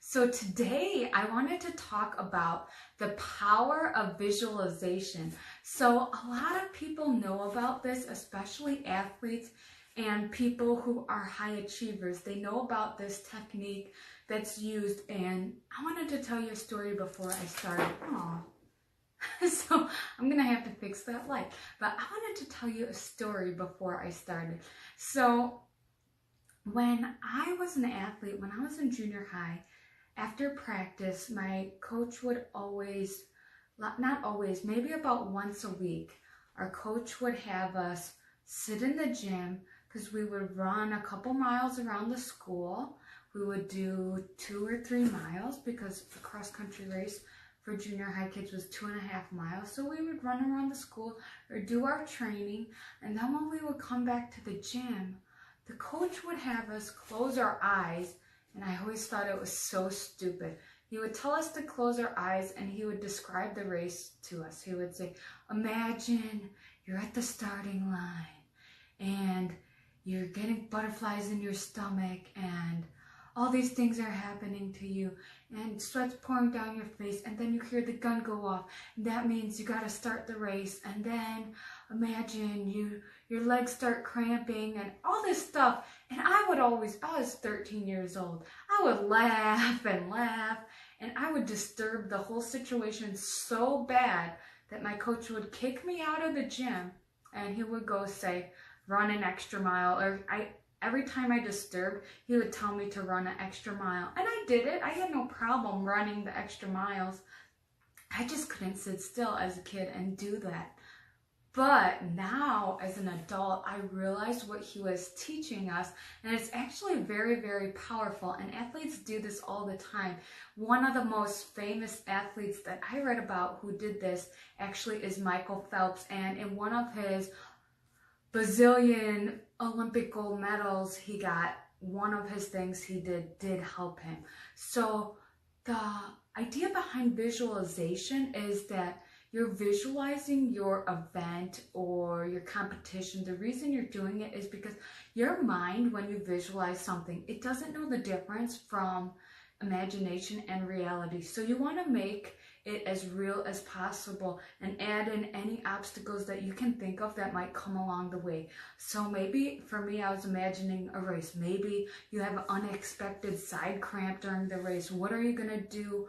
So today I wanted to talk about the power of visualization. So a lot of people know about this, especially athletes and people who are high achievers. They know about this technique that's used, and I wanted to tell you a story before I started. Aww. So I'm gonna have to fix that light, but I wanted to tell you a story before I started. So when I was an athlete, when I was in junior high, after practice, my coach would always, not always, maybe about once a week, our coach would have us sit in the gym because we would run a couple miles around the school. We would do 2 or 3 miles because the cross-country race for junior high kids was 2.5 miles. So we would run around the school or do our training. And then when we would come back to the gym, the coach would have us close our eyes. And I always thought it was so stupid. He would tell us to close our eyes and he would describe the race to us. He would say, imagine you're at the starting line and you're getting butterflies in your stomach and all these things are happening to you and sweat's pouring down your face, and then you hear the gun go off. And that means you got to start the race. And then imagine your legs start cramping and all this stuff. And I was 13 years old. I would laugh and laugh, and I would disturb the whole situation so bad that my coach would kick me out of the gym and he would go say, run an extra mile, or every time I disturbed, he would tell me to run an extra mile. And I did it. I had no problem running the extra miles. I just couldn't sit still as a kid and do that. But now, as an adult, I realized what he was teaching us, and it's actually very, very powerful, and athletes do this all the time. One of the most famous athletes that I read about who did this actually is Michael Phelps, and in one of his bazillion Olympic gold medals he got, one of his things he did help him. So the idea behind visualization is that you're visualizing your event or your competition. The reason you're doing it is because your mind, when you visualize something, it doesn't know the difference from imagination and reality. So you want to make it as real as possible and add in any obstacles that you can think of that might come along the way. So maybe for me, I was imagining a race. Maybe you have an unexpected side cramp during the race. What are you going to do?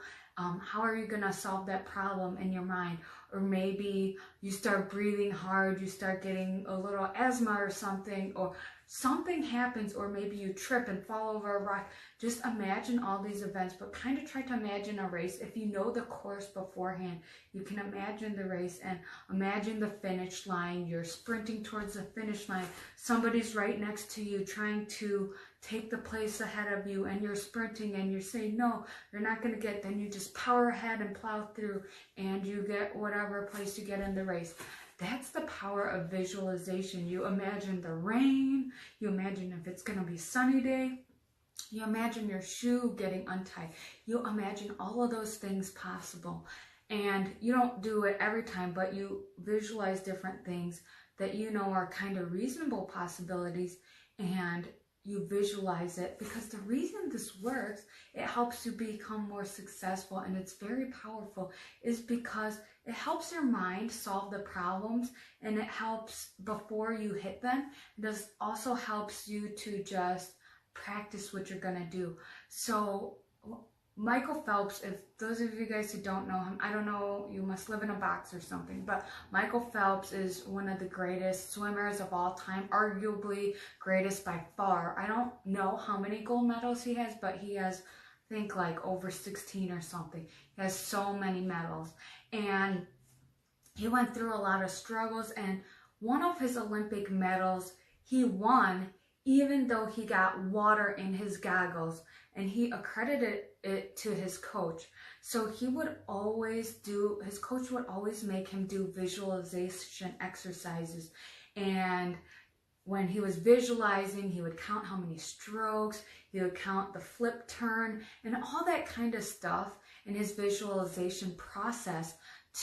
How are you going to solve that problem in your mind? Or maybe you start breathing hard, you start getting a little asthma or something, or something happens, or maybe you trip and fall over a rock. Just imagine all these events, but kind of try to imagine a race. If you know the course beforehand, you can imagine the race and imagine the finish line. You're sprinting towards the finish line. Somebody's right next to you trying to take the place ahead of you, and you're sprinting and you're saying, no, you're not going to get, then you just power ahead and plow through and you get whatever place you get in the race. That's the power of visualization. You imagine the rain, you imagine if it's going to be a sunny day, you imagine your shoe getting untied, you imagine all of those things possible. And you don't do it every time, but you visualize different things that you know are kind of reasonable possibilities, and you visualize it, because the reason this works, it helps you become more successful, and it's very powerful, is because it helps your mind solve the problems, and it helps before you hit them. It also helps you to just practice what you're gonna do. So Michael Phelps, if those of you guys who don't know him, I don't know, you must live in a box or something, but Michael Phelps is one of the greatest swimmers of all time, arguably greatest by far. I don't know how many gold medals he has, but he has, I think, like over 16 or something. He has so many medals, and he went through a lot of struggles, and one of his Olympic medals he won even though he got water in his goggles, and he accredited it to his coach. So he would always his coach would always make him do visualization exercises. And when he was visualizing, he would count how many strokes, he would count the flip turn, and all that kind of stuff in his visualization process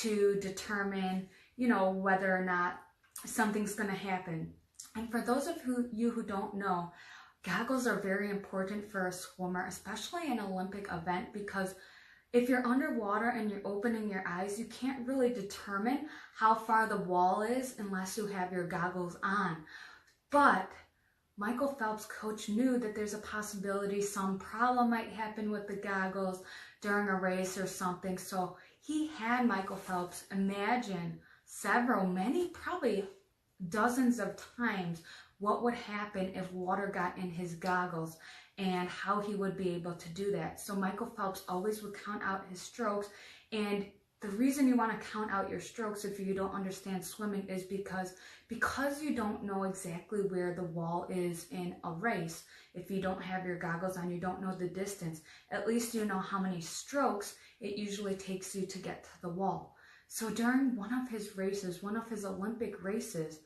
to determine, whether or not something's going to happen. And for those of you who don't know, Goggles are very important for a swimmer, especially in an Olympic event, because if you're underwater and you're opening your eyes, you can't really determine how far the wall is unless you have your goggles on. But Michael Phelps' coach knew that there's a possibility some problem might happen with the goggles during a race or something. So he had Michael Phelps imagine many, probably dozens of times what would happen if water got in his goggles and how he would be able to do that. So Michael Phelps always would count out his strokes, and the reason you want to count out your strokes if you don't understand swimming is because you don't know exactly where the wall is in a race. If you don't have your goggles on, you don't know the distance. At least you know how many strokes it usually takes you to get to the wall. So during one of his races, one of his Olympic races,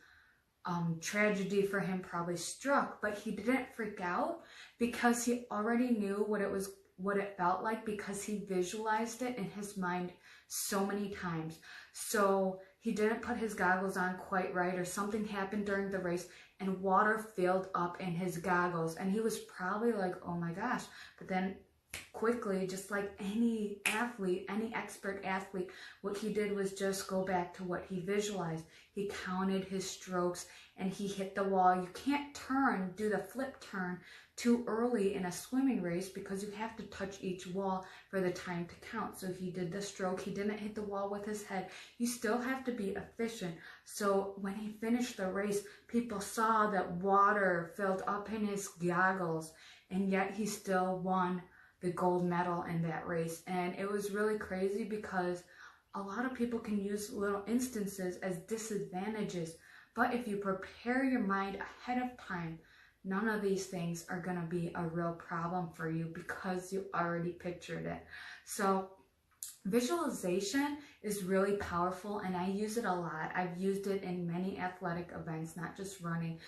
tragedy for him probably struck, but he didn't freak out because he already knew what it felt like, because he visualized it in his mind so many times. So he didn't put his goggles on quite right, or something happened during the race and water filled up in his goggles, and he was probably like, oh my gosh. But then quickly, just like any athlete, any expert athlete, what he did was just go back to what he visualized. He counted his strokes and he hit the wall. You can't do the flip turn too early in a swimming race because you have to touch each wall for the time to count. So he did the stroke, he didn't hit the wall with his head. You still have to be efficient. So when he finished the race, people saw that water filled up in his goggles, and yet he still won the gold medal in that race. And it was really crazy because a lot of people can use little instances as disadvantages, but if you prepare your mind ahead of time, none of these things are going to be a real problem for you because you already pictured it. So visualization is really powerful, and I use it a lot. I've used it in many athletic events, not just running.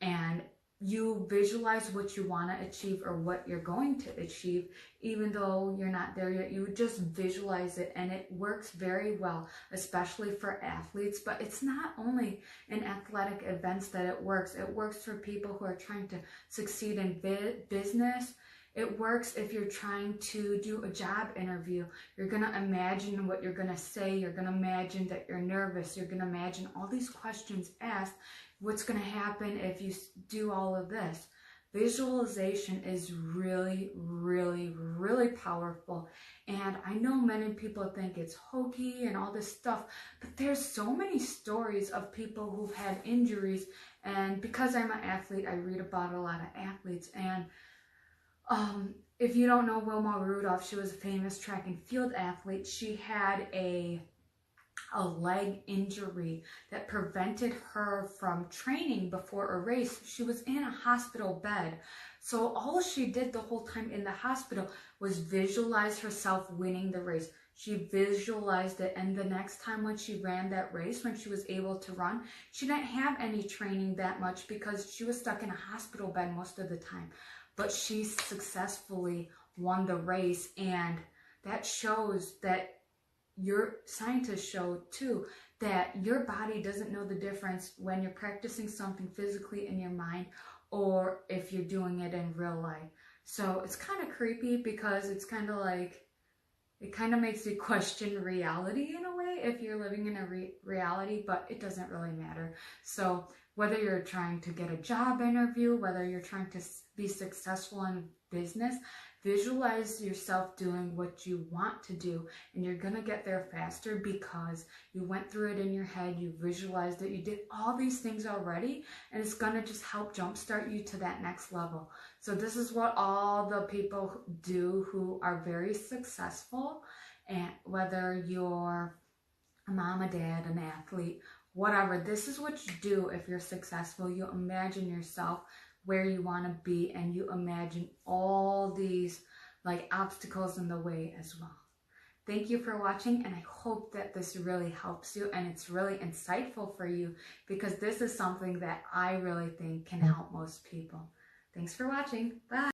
And you visualize what you want to achieve or what you're going to achieve, even though you're not there yet. You just visualize it, and it works very well, especially for athletes. But it's not only in athletic events that it works. It works for people who are trying to succeed in business. It works if you're trying to do a job interview. You're going to imagine what you're going to say. You're going to imagine that you're nervous. You're going to imagine all these questions asked. What's going to happen if you do all of this? Visualization is really, really, really powerful. And I know many people think it's hokey and all this stuff, but there's so many stories of people who've had injuries. And because I'm an athlete, I read about a lot of athletes. And if you don't know Wilma Rudolph, she was a famous track and field athlete. She had a leg injury that prevented her from training before a race. She was in a hospital bed. So all she did the whole time in the hospital was visualize herself winning the race. She visualized it, and the next time when she ran that race, when she was able to run, she didn't have any training that much because she was stuck in a hospital bed most of the time. But she successfully won the race, and that shows that your scientists show too that your body doesn't know the difference when you're practicing something physically in your mind or if you're doing it in real life. So it's kind of creepy because it's kind of like, it kind of makes you question reality in a way if you're living in a reality, but it doesn't really matter. So whether you're trying to get a job interview, whether you're trying to be successful in business, visualize yourself doing what you want to do, and you're going to get there faster because you went through it in your head, you visualized it, you did all these things already, and it's going to just help jumpstart you to that next level. So this is what all the people do who are very successful, and whether you're a mom, a dad, an athlete, whatever, this is what you do if you're successful. You imagine yourself where you want to be, and you imagine all these like obstacles in the way as well. Thank you for watching, and I hope that this really helps you and it's really insightful for you, because this is something that I really think can help most people. Thanks for watching. Bye.